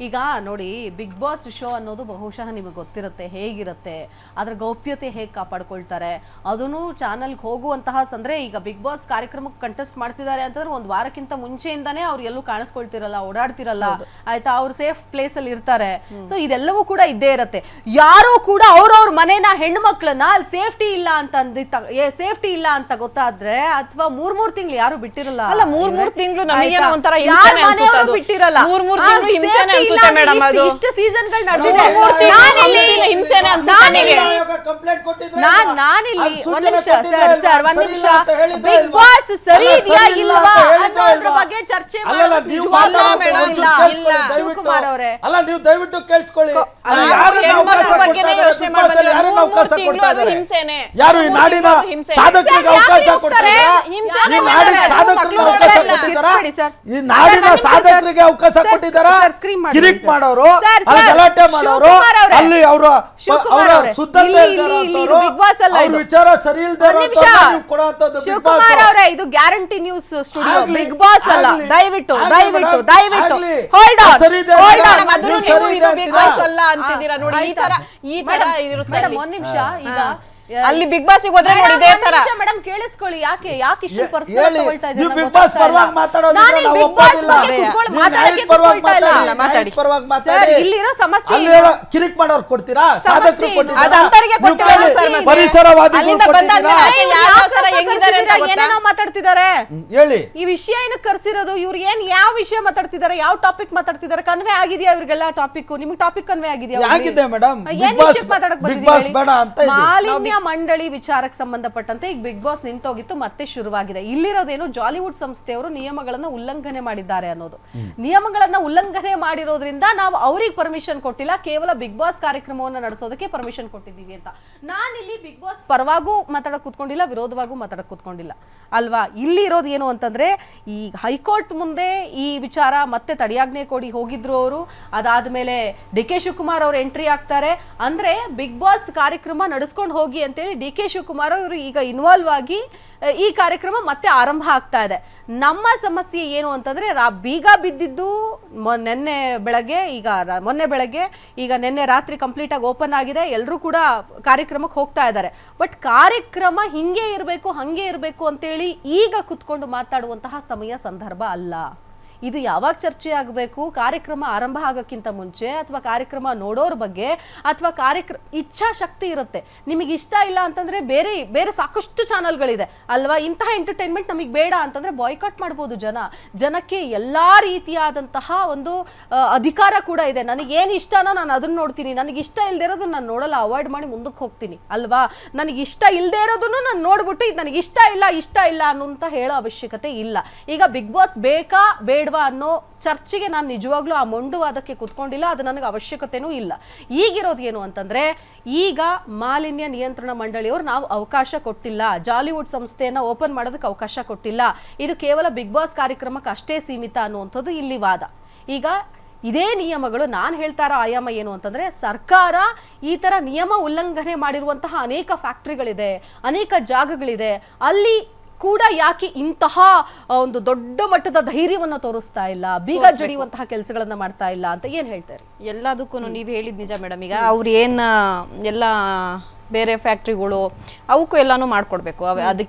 ಈಗ ನೋಡಿ big boss show ಅನ್ನೋದು ಬಹುಶಃ ನಿಮಗೆ ಗೊತ್ತಿರುತ್ತೆ ಹೇಗಿರುತ್ತೆ, ಅದ್ರ ಗೌಪ್ಯತೆ ಹೇಗೆ ಕಾಪಾಡ್ಕೊಳ್ತಾರೆ, ಅದನ್ನು ಚಾನಲ್ಗೆ ಹೋಗುವಂತಹ ಅಂದ್ರೆ ಈಗ ಬಿಗ್ ಬಾಸ್ ಕಾರ್ಯಕ್ರಮಕ್ಕೆ ಕಂಟೆಸ್ಟ್ ಮಾಡ್ತಿದ್ದಾರೆ ಅಂತಂದ್ರೆ ಒಂದು ವಾರಕ್ಕಿಂತ ಮುಂಚೆಯಿಂದಾನೇ ಅವ್ರು ಎಲ್ಲೂ ಕಾಣಿಸ್ಕೊಳ್ತಿರಲ್ಲ, ಓಡಾಡ್ತಿರಲ್ಲ, ಆಯ್ತಾ, ಅವ್ರು ಸೇಫ್ ಪ್ಲೇಸ್ ಅಲ್ಲಿ ಇರ್ತಾರೆ. ಸೊ ಇದೆಲ್ಲವೂ ಕೂಡ ಇದ್ದೇ ಇರತ್ತೆ. ಯಾರು ಕೂಡ ಅವ್ರವ್ರ ಮನೇನ ಹೆಣ್ಣು ಮಕ್ಕಳನ್ನ ಅಲ್ಲಿ ಸೇಫ್ಟಿ ಇಲ್ಲ ಅಂತ ಗೊತ್ತಾದ್ರೆ ಅಥವಾ ಮೂರ್ ತಿಂಗಳು ಯಾರು ಬಿಟ್ಟಿರಲ್ಲ. ಅಲ್ಲ, ಮೂರ್ ತಿಂಗಳು ನಮಗೇನೋ ಒಂಥರ ಹಿಂಸೆನೇ ಅನ್ಸುತ್ತೆ. ಅದು ಬಿಟ್ಟಿರಲ್ಲ, ಮೂರ್ ತಿಂಗಳು ಹಿಂಸೆನೇ ಅನ್ಸುತ್ತೆ ಮೇಡಮ್. ಅದು ಇಷ್ಟು ಸೀಸನ್ಗಳು ನಡೆದಿದೆ. ಹಿಂಸೆನೇ ಅನ್ಸುತ್ತೆ. ನಾನಿಲ್ಲಿ ಒಂದ್ ನಿಮಿಷ ಬಿಗ್ ಬಾಸ್ ಸರಿ ಇದೆಯಾ ಇಲ್ವಾ ಅನ್ನೋದ್ರ ಬಗ್ಗೆ ಚರ್ಚೆ ಶಿವಕುಮಾರ್ ಅವರೇ, ಅಲ್ಲ ನೀವು ದಯವಿಟ್ಟು ಕೇಳಿಸ್ಕೊಳ್ಳಿ. ಯೋಚನೆ ಮಾಡ್ತಾರೆ ಹಿಂಸೆನೆ. ಯಾರು ಈ ನಾಡಿನ ಸಾಧಕರಿಗೆ ಅವಕಾಶ ಕೊಡ್ತಾರಾ? ಈ ನಾಡಿನ ಸಾಧಕರಿಗೆ ಅವಕಾಶ ಕೊಟ್ಟಿದ್ದಾರಾ? ಕಿರಿಕ್ ಮಾಡೋರು, ಅಲ್ಲಿ ಗಲಾಟೆ ಮಾಡೋರು, ಅಲ್ಲಿ ಅವರ ಸುದ್ದತೆ ವಿಚಾರ ಸರಿ ಇಲ್ಲದೆ ಶಿವಕುಮಾರ್ ಅವರೇ, ಇದು guarantee news studio, big boss ಅಲ್ಲ. ದಯವಿಟ್ಟು ಬಿಗ್ ಬಾಸ್ ಅಲ್ಲ ಅಂತಿದ್ದೀರಾ ನೋಡಿ. ಈ ತರ ಇರುತ್ತೆ. ಒಂದ್ ನಿಮಿಷ, ಈಗ ಅಲ್ಲಿ ಬಿಗ್ ಬಾಸ್ ಹೋದ್ರೆ ನೋಡಿ ಇದೇ ತರ. ಮೇಡಮ್ ಕೇಳಿಸ್ಕೊಳ್ಳಿ, ಯಾಕೆ ಇಷ್ಟು ಪರ್ಸನಲ್ ತಗೊಳ್ತಾ ಇದ್ದೀರಾ? ಬಿಗ್ ಬಾಸ್ ಪರವಾಗಿ ಮಾತಾಡೋದು ಇಲ್ಲಿರೋ ಸಮಸ್ಯೆ ಕಿರಿಕ್ ಮಾಡೋರು ಕೊಡ್ತೀರಾ? ಸಾಧಕರು ಮಾತಾಡ್ತಿದ್ದಾರೆ. ಹೇಳಿ, ಈ ವಿಷಯ ಏನಕ್ಕೆ ಕರ್ಸಿರೋದು? ಇವ್ರು ಏನ್ ಯಾವ ವಿಷಯ ಮಾತಾಡ್ತಿದ್ದಾರೆ, ಯಾವ ಟಾಪಿಕ್ ಮಾತಾಡ್ತಿದ್ದಾರೆ? ಕನ್ವೆ ಆಗಿದೆಯಾ ಇವ್ರಿಗೆಲ್ಲ ಟಾಪಿಕ್? ನಿಮ್ಗೆ ಟಾಪಿಕ್ ಕನ್ವೆ ಆಗಿದೆಯಾ? ಆಗಿದೆ ಮೇಡಮ್. ಏನ್ ವಿಷಯಕ್ಕೆ ಮಾತಾಡಕ್ ಬಂದಿದ್ದೀರಿ? ಮಾಲಿನ್ಯ ಮಂಡಳಿ ವಿಚಾರಕ್ಕೆ ಸಂಬಂಧಪಟ್ಟಂತೆ ಈಗ ಬಿಗ್ ಬಾಸ್ ನಿಂತೋಗಿತ್ತು, ಮತ್ತೆ ಶುರುವಾಗಿದೆ. ಇಲ್ಲಿರೋದೇನು, ಜಾಲಿವುಡ್ ಸಂಸ್ಥೆಯವರು ನಿಯಮಗಳನ್ನ ಉಲ್ಲಂಘನೆ ಮಾಡಿದ್ದಾರೆ ಅನ್ನೋದು. ನಿಯಮಗಳನ್ನ ಉಲ್ಲಂಘನೆ ಮಾಡಿರೋದ್ರಿಂದ ನಾವು ಅವ್ರಿಗೆ ಪರ್ಮಿಷನ್ ಕೊಟ್ಟಿಲ್ಲ, ಕೇವಲ ಬಿಗ್ ಬಾಸ್ ಕಾರ್ಯಕ್ರಮವನ್ನು ನಡೆಸೋದಕ್ಕೆ ಪರ್ಮಿಷನ್ ಕೊಟ್ಟಿದ್ದೀವಿ ಅಂತ. ನಾನಿಲ್ಲಿ ಬಿಗ್ ಬಾಸ್ ಪರವಾಗೂ ಮಾತಾಡಕ್ ಕೂತ್ಕೊಂಡಿಲ್ಲ, ವಿರೋಧವಾಗೂ ಮಾತಾಡಕ್ ಕೂತ್ಕೊಂಡಿಲ್ಲ ಅಲ್ವಾ. ಇಲ್ಲಿ ಇರೋದು ಏನು ಅಂತಂದ್ರೆ, ಈ ಹೈಕೋರ್ಟ್ ಮುಂದೆ ಈ ವಿಚಾರ ಮತ್ತೆ ತಡೆಯಾಜ್ಞೆ ಕೊಡಿ ಹೋಗಿದ್ರು ಅವರು. ಅದಾದ್ಮೇಲೆ ಡಿ.ಕೆ. ಶಿವಕುಮಾರ್ ಅವರು ಎಂಟ್ರಿ ಆಗ್ತಾರೆ. ಅಂದ್ರೆ ಬಿಗ್ ಬಾಸ್ ಕಾರ್ಯಕ್ರಮ ನಡೆಸ್ಕೊಂಡು ಹೋಗಿ ಅಂತೇಳಿ ಡಿ.ಕೆ. ಶಿವಕುಮಾರ್ ಅವರು ಈಗ ಇನ್ವಾಲ್ವ್ ಆಗಿ ಈ ಕಾರ್ಯಕ್ರಮ ಮತ್ತೆ ಆರಂಭ ಆಗ್ತಾ ಇದೆ. ನಮ್ಮ ಸಮಸ್ಯೆ ಏನು ಅಂತಂದ್ರೆ, ಬೀಗ ಬಿದ್ದಿದ್ದು ಮೊನ್ನೆ ಬೆಳಗ್ಗೆ, ಈಗ ನಿನ್ನೆ ರಾತ್ರಿ ಕಂಪ್ಲೀಟ್ ಆಗಿ ಓಪನ್ ಆಗಿದೆ. ಎಲ್ಲರೂ ಕೂಡ ಕಾರ್ಯಕ್ರಮಕ್ಕೆ ಹೋಗ್ತಾ ಇದ್ದಾರೆ. ಬಟ್ ಕಾರ್ಯಕ್ರಮ ಹಿಂಗೆ ಇರಬೇಕು ಹಂಗೆ ಇರಬೇಕು ಅಂತೇಳಿ ಈಗ ಕುತ್ಕೊಂಡು ಮಾತಾಡುವಂತಹ ಸಮಯ ಸಂದರ್ಭ ಅಲ್ಲ. ಇದು ಯಾವಾಗ ಚರ್ಚೆ ಆಗಬೇಕು? ಕಾರ್ಯಕ್ರಮ ಆರಂಭ ಆಗೋಕ್ಕಿಂತ ಮುಂಚೆ, ಅಥವಾ ಕಾರ್ಯಕ್ರಮ ನೋಡೋರ ಬಗ್ಗೆ, ಅಥವಾ ಇಚ್ಛಾಶಕ್ತಿ ಇರುತ್ತೆ. ನಿಮಗೆ ಇಷ್ಟ ಇಲ್ಲ ಅಂತಂದ್ರೆ ಬೇರೆ ಸಾಕಷ್ಟು ಚಾನಲ್ಗಳಿದೆ ಅಲ್ವಾ. ಇಂತಹ ಎಂಟರ್ಟೈನ್ಮೆಂಟ್ ನಮಗೆ ಬೇಡ ಅಂತಂದ್ರೆ ಬಾಯ್ಕಾಟ್ ಮಾಡ್ಬೋದು. ಜನಕ್ಕೆ ಎಲ್ಲಾ ರೀತಿಯಾದಂತಹ ಒಂದು ಅಧಿಕಾರ ಕೂಡ ಇದೆ. ನನಗೇನು ಇಷ್ಟನೋ ನಾನು ಅದನ್ನ ನೋಡ್ತೀನಿ, ನನಗೆ ಇಷ್ಟ ಇಲ್ಲದೆ ಇರೋದು ನಾನು ನೋಡಲ್ಲ, ಅವಾಯ್ಡ್ ಮಾಡಿ ಮುಂದಕ್ಕೆ ಹೋಗ್ತೀನಿ ಅಲ್ವಾ. ನನಗೆ ಇಷ್ಟ ಇಲ್ಲದೆ ಇರೋದನ್ನು ನಾನು ನೋಡ್ಬಿಟ್ಟು ಇದು ನನಗೆ ಇಷ್ಟ ಇಲ್ಲ ಅನ್ನೋಂತ ಹೇಳೋ ಅವಶ್ಯಕತೆ ಇಲ್ಲ. ಈಗ ಬಿಗ್ ಬಾಸ್ ಬೇಕಾ ಬೇಡವಾ ಅನ್ನೋ ಚರ್ಚೆಗೆ ನಾನು ನಿಜವಾಗ್ಲೂ ಆ ಮೊಂಡುವಾದಕ್ಕೆ ಕುತ್ಕೊಂಡಿಲ್ಲ, ಅದು ನನಗೆ ಅವಶ್ಯಕತೆನೂ ಇಲ್ಲ. ಈಗಿರೋದು ಏನು ಅಂತಂದ್ರೆ, ಈಗ ಮಾಲಿನ್ಯ ನಿಯಂತ್ರಣ ಮಂಡಳಿಯವರು ನಾವು ಅವಕಾಶ ಕೊಟ್ಟಿಲ್ಲ, ಜಾಲಿವುಡ್ ಸಂಸ್ಥೆಯನ್ನ ಓಪನ್ ಮಾಡೋದಕ್ಕೆ ಅವಕಾಶ ಕೊಟ್ಟಿಲ್ಲ, ಇದು ಕೇವಲ ಬಿಗ್ ಬಾಸ್ ಕಾರ್ಯಕ್ರಮಕ್ಕೆ ಅಷ್ಟೇ ಸೀಮಿತ ಅನ್ನುವಂಥದ್ದು ಇಲ್ಲಿ ವಾದ. ಈಗ ಇದೇ ನಿಯಮಗಳು, ನಾನು ಹೇಳ್ತಾ ಇರೋ ಆಯಾಮ ಏನು ಅಂತಂದ್ರೆ, ಸರ್ಕಾರ ಈ ತರ ನಿಯಮ ಉಲ್ಲಂಘನೆ ಮಾಡಿರುವಂತಹ ಅನೇಕ ಫ್ಯಾಕ್ಟ್ರಿಗಳಿದೆ, ಅನೇಕ ಜಾಗಗಳಿದೆ, ಅಲ್ಲಿ ಕೂಡ ಯಾಕೆ ಇಂತಹ ಒಂದು ದೊಡ್ಡ ಮಟ್ಟದ ಧೈರ್ಯವನ್ನು ತೋರಿಸ್ತಾ ಇಲ್ಲ, ಬೀಗ ಜಡಿಯುವಂತಹ ಕೆಲಸಗಳನ್ನ ಮಾಡ್ತಾ ಇಲ್ಲ ಅಂತ ಏನ್ ಹೇಳ್ತಾರೆ? ಎಲ್ಲದಕ್ಕೂ ನೀವು ಹೇಳಿದ್ ನಿಜ ಮೇಡಮ್. ಈಗ ಅವ್ರು ಎಲ್ಲ ಬೇರೆ ಫ್ಯಾಕ್ಟ್ರಿಗಳು ಅವಕ್ಕೂ ಎಲ್ಲಾನು ಮಾಡ್ಕೊಡ್ಬೇಕು.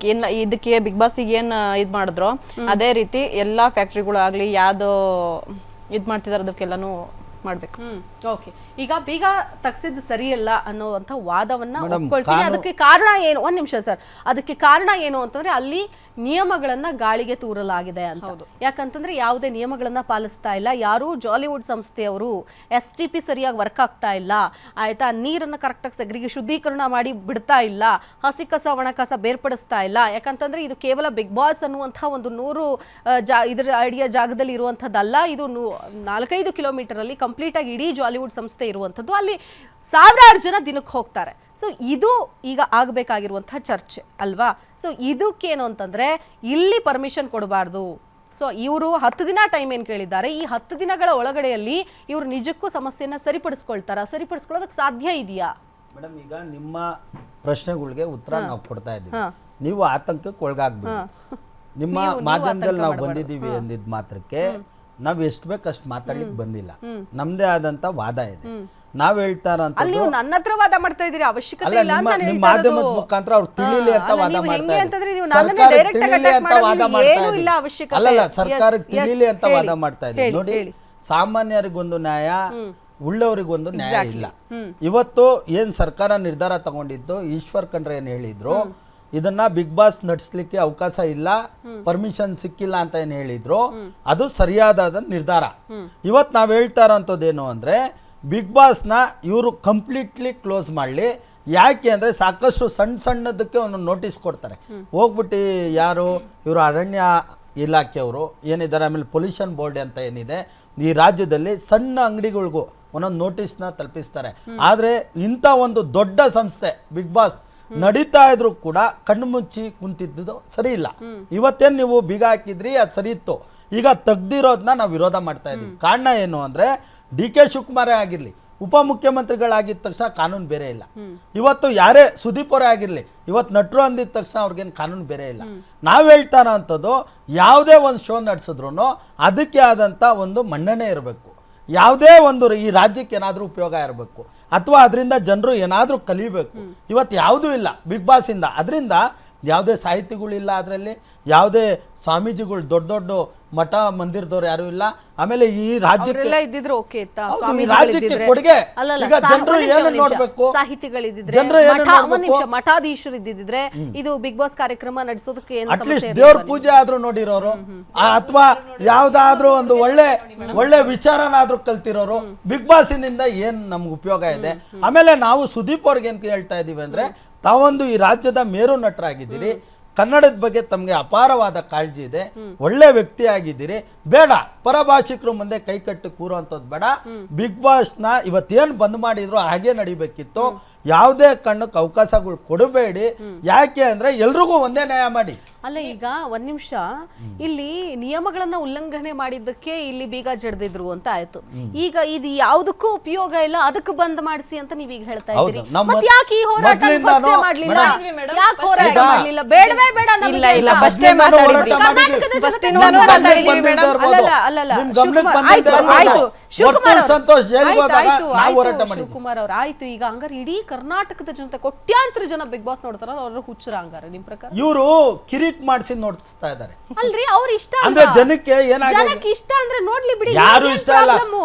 ಇದಕ್ಕೆ ಬಿಗ್ ಬಾಸಿಗೆ ಏನ್ ಇದ್ ಮಾಡಿದ್ರು ಅದೇ ರೀತಿ ಎಲ್ಲಾ ಫ್ಯಾಕ್ಟ್ರಿಗಳು ಆಗ್ಲಿ ಯಾವ್ದೋ ಇದ್ ಮಾಡ್ತಿದಾರೆ ಅದಕ್ಕೆಲ್ಲಾನು ಮಾಡ್ಬೇಕು. ಓಕೆ, ಈಗ ಬೀಗ ತಗ್ಸಿದ್ದು ಸರಿಯಲ್ಲ ಅನ್ನೋವಂಥ ವಾದವನ್ನ ಒಪ್ಕೊಳ್ತೀನಿ. ಅದಕ್ಕೆ ಕಾರಣ ಏನು? ಒಂದ್ ನಿಮಿಷ ಸರ್, ಅದಕ್ಕೆ ಕಾರಣ ಏನು ಅಂತಂದ್ರೆ, ಅಲ್ಲಿ ನಿಯಮಗಳನ್ನ ಗಾಳಿಗೆ ತೂರಲಾಗಿದೆ ಅಂತ. ಯಾಕಂತಂದ್ರೆ ಯಾವುದೇ ನಿಯಮಗಳನ್ನ ಪಾಲಿಸ್ತಾ ಇಲ್ಲ ಯಾರು. ಜಾಲಿವುಡ್ ಸಂಸ್ಥೆಯವರು STP ಸರಿಯಾಗಿ ವರ್ಕ್ ಆಗ್ತಾ ಇಲ್ಲ, ಆಯ್ತಾ, ನೀರನ್ನ ಕರೆಕ್ಟಾಗಿ ಶುದ್ಧೀಕರಣ ಮಾಡಿ ಬಿಡ್ತಾ ಇಲ್ಲ, ಹಸಿ ಕಸ ಒಣ ಕಸ ಬೇರ್ಪಡಿಸ್ತಾ ಇಲ್ಲ. ಯಾಕಂತಂದ್ರೆ ಇದು ಕೇವಲ ಬಿಗ್ ಬಾಸ್ ಅನ್ನುವಂಥ ಒಂದು 100 ಇದರ ಐಡಿಯಾ ಜಾಗದಲ್ಲಿ ಇರುವಂಥದ್ದಲ್ಲ. ಇದು 4-5 ಕಿಲೋಮೀಟರ್ ಅಲ್ಲಿ ಕಂಪ್ಲೀಟ್ ಆಗಿ ಇಡೀ ಜಾಲಿವುಡ್ ಸಂಸ್ಥೆ ಇರುವಂಥದ್ದು. ಅಲ್ಲಿ ಸಾವಿರಾರು ಜನ ದಿನಕ್ಕೆ ಹೋಗ್ತಾರೆ. ಸೊ ಇದು ಈಗ ಆಗಬೇಕಾಗಿರುವಂತಹ ಚರ್ಚೆ ಅಲ್ವಾ. ಸೊ ಇದಕ್ಕೇನು ಅಂತಂದ್ರೆ, ಇಲ್ಲಿ ಪರ್ಮಿಷನ್ ಕೊಡಬಾರ್ದು. ಸೊ ಇವರು 10 ದಿನ ಟೈಮ್ ಏನು ಕೇಳಿದ್ದಾರೆ, ಈ 10 ದಿನಗಳ ಒಳಗಡೆಯಲ್ಲಿ ಇವರು ನಿಜಕ್ಕೂ ಸಮಸ್ಯೆನ ಸರಿಪಡಿಸ್ಕೊಳ್ಳೋದಕ್ಕೆ ಸಾಧ್ಯ ಇದೆಯಾ? ಮೇಡಮ್, ಈಗ ನಿಮ್ಮ ಪ್ರಶ್ನೆಗಳಿಗೆ ಉತ್ತರ ನಾವು ಕೊಡ್ತಾ ಇದ್ದೀವಿ, ನೀವು ಆತಂಕಕ್ಕೆ ಒಳಗಾಗ್ಬಿಡಿ. ನಿಮ್ಮ ಮಾಧ್ಯಮದಲ್ಲಿ ನಾವು ಬಂದಿದ್ದೀವಿ ಅಂದಿದ್ದ ಮಾತ್ರಕ್ಕೆ ನಾವ್ ಎಷ್ಟು ಬೇಕಷ್ಟು ಮಾತಾಡ್ಲಿಕ್ಕೆ ಬಂದಿಲ್ಲ, ನಮ್ದೇ ಆದಂತ ವಾದ ಇದೆ. ನಾವ್ ಹೇಳ್ತಾರ ಅಲ್ಲಿ ನೀವು ನನ್ನ ಹತ್ರ ವಾದ ಮಾಡ್ತಾ ಇದೀರಿ, ಅವಶ್ಯಕತೆ ಅಲ್ಲ, ಇಲ್ಲ ಅಂತ ನಿಮ್ಮ ಮಾಧ್ಯಮದ ಮುಖಾಂತರ ಅವ್ರು ತಿಳಿಲಿ ಅಂತ ವಾದ ಮಾಡ್ತಾ ಅಂತಂದ್ರೆ ನೀವು ಇದ್ದೀವಿ. ನನ್ನನ್ನೇ ಸರ್ಕಾರಕ್ಕೆ direct ಆಗಿ ತಿಳಿಲಿ attack ಅಂತ ವಾದ ಮಾಡೋದ್ರಲ್ಲಿ ಮಾಡ್ತಾ ಏನೂ ಇಲ್ಲ ಇದ್ದೀವಿ. ಅವಶ್ಯಕತೆ. ಅಲ್ಲಲ್ಲ, Yes, ಸರ್ಕಾರಕ್ಕೆ yes, ತಿಳಿಲಿ ಅಂತ ವಾದ ಹೇಳಿ, ಮಾಡ್ತಾ ಇದ್ದೀವಿ. ನೋಡಿ, ಹೇಳಿ. ಸಾಮಾನ್ಯರಿಗೊಂದು ನ್ಯಾಯ, ಉಳ್ಳವರಿಗೊಂದು ನ್ಯಾಯ ಇಲ್ಲ. ಇವತ್ತು ಏನ್ ಸರ್ಕಾರ ನಿರ್ಧಾರ ತಗೊಂಡಿದ್ದು, ಈಶ್ವರ್ ಖಂಡ್ರೆ ಏನ್ ಹೇಳಿದ್ರು, ಇದನ್ನ ಬಿಗ್ ಬಾಸ್ ನಡೆಸಲಿಕ್ಕೆ ಅವಕಾಶ ಇಲ್ಲ, ಪರ್ಮಿಷನ್ ಸಿಕ್ಕಿಲ್ಲ ಅಂತ ಏನ್ ಹೇಳಿದ್ರು, ಅದು ಸರಿಯಾದ ನಿರ್ಧಾರ. ಇವತ್ತು ನಾವ್ ಹೇಳ್ತಾ ಇರೋಂಥದ್ದೇನು ಅಂದ್ರೆ, ಬಿಗ್ ಬಾಸ್ನ ಇವರು ಕಂಪ್ಲೀಟ್ಲಿ ಕ್ಲೋಸ್ ಮಾಡಲಿ. ಯಾಕೆ ಅಂದರೆ ಸಾಕಷ್ಟು ಸಣ್ಣದಕ್ಕೆ ಒಂದು ನೋಟಿಸ್ ಕೊಡ್ತಾರೆ. ಹೋಗ್ಬಿಟ್ಟು ಯಾರು ಇವರು ಅರಣ್ಯ ಇಲಾಖೆಯವರು ಏನಿದ್ದಾರೆ, ಆಮೇಲೆ ಪೊಲ್ಯೂಷನ್ ಬೋರ್ಡ್ ಅಂತ ಏನಿದೆ ಈ ರಾಜ್ಯದಲ್ಲಿ, ಸಣ್ಣ ಅಂಗಡಿಗಳಿಗೂ ಒಂದೊಂದು ನೋಟಿಸ್ನ ತಲುಪಿಸ್ತಾರೆ. ಆದರೆ ಇಂಥ ಒಂದು ದೊಡ್ಡ ಸಂಸ್ಥೆ ಬಿಗ್ ಬಾಸ್ ನಡೀತಾ ಇದ್ರು ಕೂಡ ಕಣ್ಣು ಮುಚ್ಚಿ ಕುಂತಿದ್ದು ಸರಿ ಇಲ್ಲ. ಇವತ್ತೇನು ನೀವು ಬೀಗ ಹಾಕಿದ್ರಿ ಅದು ಸರಿ ಇತ್ತು, ಈಗ ತೆಗ್ದಿರೋದನ್ನ ನಾವು ವಿರೋಧ ಮಾಡ್ತಾ ಇದ್ದೀವಿ. ಕಾರಣ ಏನು ಅಂದರೆ, DK ಶಿವಕುಮಾರೇ ಆಗಿರಲಿ, ಉಪಮುಖ್ಯಮಂತ್ರಿಗಳಾಗಿದ್ದ ತಕ್ಷಣ ಕಾನೂನು ಬೇರೆ ಇಲ್ಲ. ಇವತ್ತು ಯಾರೇ ಸುದೀಪ್ ಅವರೇ ಆಗಿರಲಿ, ಇವತ್ತು ನಟರು ಅಂದಿದ ತಕ್ಷಣ ಅವ್ರಿಗೇನು ಕಾನೂನು ಬೇರೆ ಇಲ್ಲ. ನಾವು ಹೇಳ್ತಾರ ಅಂಥದ್ದು, ಯಾವುದೇ ಒಂದು ಶೋ ನಡೆಸಿದ್ರು ಅದಕ್ಕೆ ಆದಂಥ ಒಂದು ಮನ್ನಣೆ ಇರಬೇಕು. ಯಾವುದೇ ಒಂದು ಈ ರಾಜ್ಯಕ್ಕೆ ಏನಾದರೂ ಉಪಯೋಗ ಇರಬೇಕು, ಅಥವಾ ಅದರಿಂದ ಜನರು ಏನಾದರೂ ಕಲಿಬೇಕು. ಇವತ್ತು ಯಾವುದೂ ಇಲ್ಲ ಬಿಗ್ ಬಾಸಿಂದ. ಅದರಿಂದ ಯಾವುದೇ ಸಾಹಿತಿಗಳಿಲ್ಲ, ಅದರಲ್ಲಿ ಯಾವುದೇ ಸ್ವಾಮೀಜಿಗಳು, ದೊಡ್ಡ ದೊಡ್ಡ ಮಠ ಮಂದಿರದವ್ರು ಯಾರು ಇಲ್ಲ. ಆಮೇಲೆ ಈ ರಾಜ್ಯಕ್ಕೆ ಇದ್ದಿದ್ರು ಓಕೆ, ರಾಜ್ಯಕ್ಕೆ ಕೊಡುಗೆ ಈಗ ಜನರು ಏನು ನೋಡ್ಬೇಕು, ಸಾಹಿತಿಗಳಿದ್ರೆ, ಜನರು ಏನು ನೋಡ್ಬೇಕು, ಮಠಾಧೀಶರು ಇದ್ದಿದ್ರೆ ಇದು ಬಿಗ್ ಬಾಸ್ ಕಾರ್ಯಕ್ರಮ ನಡೆಸೋದಕ್ಕೆ ಏನು ಅಟ್ಲೀಸ್ಟ್ ದೇವ್ರ ಪೂಜೆ ಆದ್ರೂ ನೋಡಿರೋರು, ಅಥವಾ ಯಾವ್ದಾದ್ರೂ ಒಂದು ಒಳ್ಳೆ ವಿಚಾರನಾದ್ರೂ ಕಲ್ತಿರೋರು. ಬಿಗ್ ಬಾಸಿನಿಂದ ಏನ್ ನಮ್ಗೆ ಉಪಯೋಗ ಇದೆ? ಆಮೇಲೆ ನಾವು ಸುದೀಪ್ ಅವ್ರಿಗೆ ಏನ್ ಹೇಳ್ತಾ ಇದೀವಿ ಅಂದ್ರೆ, ತಾವೊಂದು ಈ ರಾಜ್ಯದ ಮೇರು ನಟರಾಗಿದ್ದೀರಿ, ಕನ್ನಡದ ಬಗ್ಗೆ ತಮಗೆ ಅಪಾರವಾದ ಕಾಳಜಿ ಇದೆ, ಒಳ್ಳೆ ವ್ಯಕ್ತಿ ಆಗಿದ್ದೀರಿ, ಬೇಡ ಪರಭಾಷಿಕರು ಮುಂದೆ ಕೈ ಕಟ್ಟಿ ಕೂರುವಂಥದ್ದು ಬೇಡ. ಬಿಗ್ ಬಾಸ್ನ ಇವತ್ತೇನು ಬಂದ್ ಮಾಡಿದ್ರು ಹಾಗೆ ನಡಿಬೇಕಿತ್ತು. ಯಾವುದೇ ಕಣ್ಣಕ್ಕೆ ಅವಕಾಶಗಳು ಕೊಡಬೇಡಿ. ಯಾಕೆ ಅಂದ್ರೆ ಎಲ್ರಿಗೂ ಒಂದೇ ನ್ಯಾಯ ಮಾಡಿ. ಅಲ್ಲ, ಈಗ ಒಂದ್ ನಿಮಿಷ, ಇಲ್ಲಿ ನಿಯಮಗಳನ್ನ ಉಲ್ಲಂಘನೆ ಮಾಡಿದ್ದಕ್ಕೆ ಇಲ್ಲಿ ಬೀಗ ಜಡ್ದಿದ್ರು ಅಂತ ಆಯ್ತು. ಈಗ ಇದು ಯಾವುದಕ್ಕೂ ಉಪಯೋಗ ಇಲ್ಲ, ಅದಕ್ಕೆ ಬಂದ್ ಮಾಡಿಸಿ ಅಂತ ನೀವೀಗ ಹೇಳ್ತಾ ಇದ್ದೀರಿ. ಮತ್ತೆ ಯಾಕೆ ಈ ಹೋರಾಟ ಮಾಡ್ಲಿಲ್ಲ? ಯಾಕೆ ಹೋರಾಟ ಮಾಡ್ಲಿಲ್ಲ? ಬೇಡವೇ ಬೇಡ ನಮಗೆ. ಇಲ್ಲ, ಫಸ್ಟ್ ಟೈಮ್ ಮಾತಾಡಿದ್ವಿ, ಫಸ್ಟ್ ಇಂದಾನು ಮಾತಾಡಿದೀವಿ ಮೇಡಮ್. ಅಲ್ಲಲ್ಲ, ಶಿವಕುಮಾರ್ ಅವ್ರ ಆಯ್ತು. ಈಗ ಹಂಗಾರೆ ಇಡೀ ಕರ್ನಾಟಕದ ಜನತೆ, ಕೋಟ್ಯಾಂತರ ಜನ ಬಿಗ್ ಬಾಸ್ ನೋಡ್ತಾರ, ಅವ್ರ ಹುಚ್ಚರ ಹಂಗಾರೆ ನಿಮ್ ಪ್ರಕಾರ? ಇವರು ಕಿರಿಕ್ ಮಾಡಿಸಿ ನೋಡಿಸ್ತಾ ಇದ್ದಾರೆ. ಅಲ್ರಿ, ಅವ್ರ ಇಷ್ಟ ಅಂದ್ರೆ ಜನಕ್ಕೆ ಏನಾಗಿದೆ, ಜನಕ್ಕೆ ಇಷ್ಟ ಅಂದ್ರೆ ನೋಡ್ಲಿ ಬಿಡಿ, ಯಾರು ಇಷ್ಟ ಇಲ್ಲ.